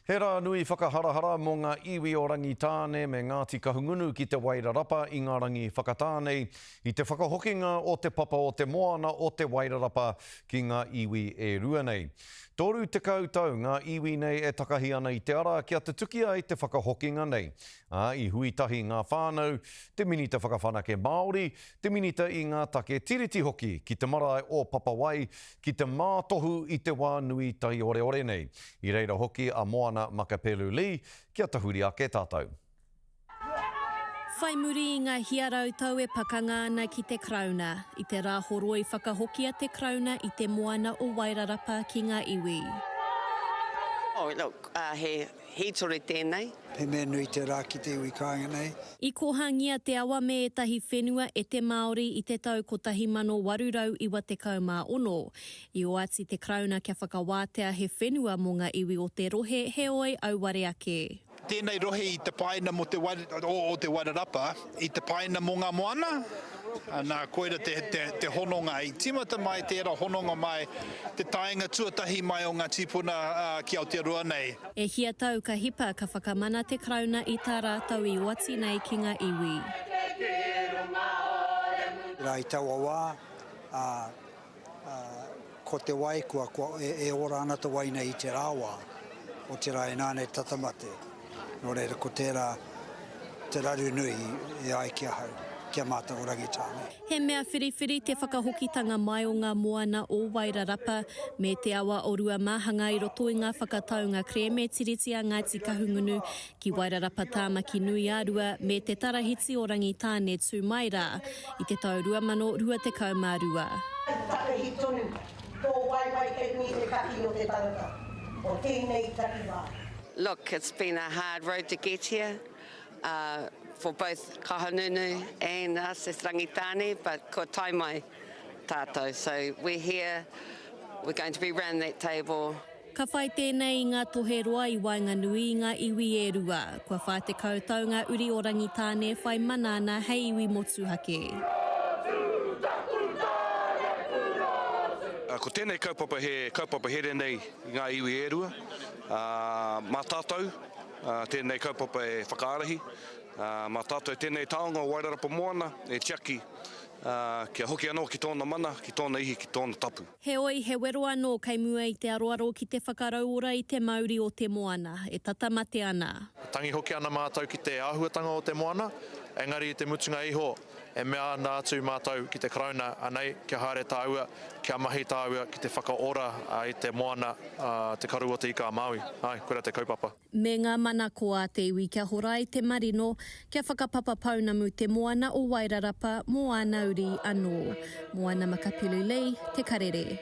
He rā nui whakaharahara mō ngā iwi o Rangitāne me Ngāti Kahungunu ki te Wairarapa i ngā rangi whakatānei i te whakahokinga o te papa o te moana o te Wairarapa ki ngā iwi e rua nei. Tōru te kautau ngā iwi nei e takahi ana i te ara kia te tukia i te whakahokinga nei. I huitahi ngā whānau, te minita whakawhanake Māori, te minita i ngā take tiriti hoki ki te marae o Papawai, ki te mātohu i te wā nui tahi ore ore nei. I reira hoki a moana makapelu li, kia tahuri ake tātou. Whai muri i ngā hiarau tau e pakanga ana ki te krauna. I te rā horoi whakahokia te krauna i te moana o Wairarapa ki ngā iwi. Oh, look, he tori tēnei. He mea nui te rā ki te iwi kāinga nei. I kohangia te awa me e tahi whenua e te Māori i te tau ko tahi mano warurau iwa te kaumā-ono. I o ati te krauna kia whakawātea he whenua mō ngā iwi o te rohe he oi auware ake. Tēnei rohe i te paina o te Wairarapa, i te paina mō ngā moana. Nā koera te hononga i timata mai, tērā hononga mai, te tainga tuatahi mai o ngā tipuna ki Aotearoa nei. E hia tau ka hipa ka whakamana te krauna i tā rātau i oati nei ki ngā iwi. Rā i tau awā, ko te wai kua e ora ana te wai nei i te rāwā o te rai nāne tatamate. Nō reira ko tērā te raru nui e ai kia hau, kia māta o Rangitāne. He mea whiriwhiri te whakahokitanga mai o ngā moana o Wairarapa me te awa o rua mahanga i roto i ngā whakataunga kreme tiritia Ngāti Kahungunu ki Wairarapa tāmaki nui ārua me te tarahiti o Rangitāne tū mai rā i te tau 2022. Takahi tonu, tō waiwai kei nui te kaki o te tangata, o tēnei takiwā. Look, it's been a hard road to get here for both Kahungunu and us as Rangitāne, but ko tai mai tātou. So we're here, we're going to be around that table. Ka whai tēnei i ngā tohe roa i Wainganui i ngā iwi e rua. Kua whā te kautaunga uri o Rangitāne whai manana hei iwi motuhake. Ko tēnei kaupapa here nei i ngā iwi e rua. Mā tātou, tēnei kaupapa e whakaarahi. Mā tātou e tēnei taonga o Wairarapa moana, e tiaki kia hoki anō ki tōna mana, ki tōna ihi, ki tōna tapu. He oi, he wero anō kai mua i te aroaro ki te whakarauora i te Māori o te moana, e tatamate ana. Tangi hoki ana mātou ki te āhuatanga o te moana, engari i te mutunga iho, e mea nā tū mātou ki te krauna anei, kia haere tāua, kia mahi tāua ki te whakaora i te moana, te karu o te ika Māui. Ai, koera te kaupapa. Me ngā mana ko a te iwi kia hora i te marino, kia whakapapa paunamu te moana o Wairarapa, moana uri anō. Moana makapulu lei, te karere.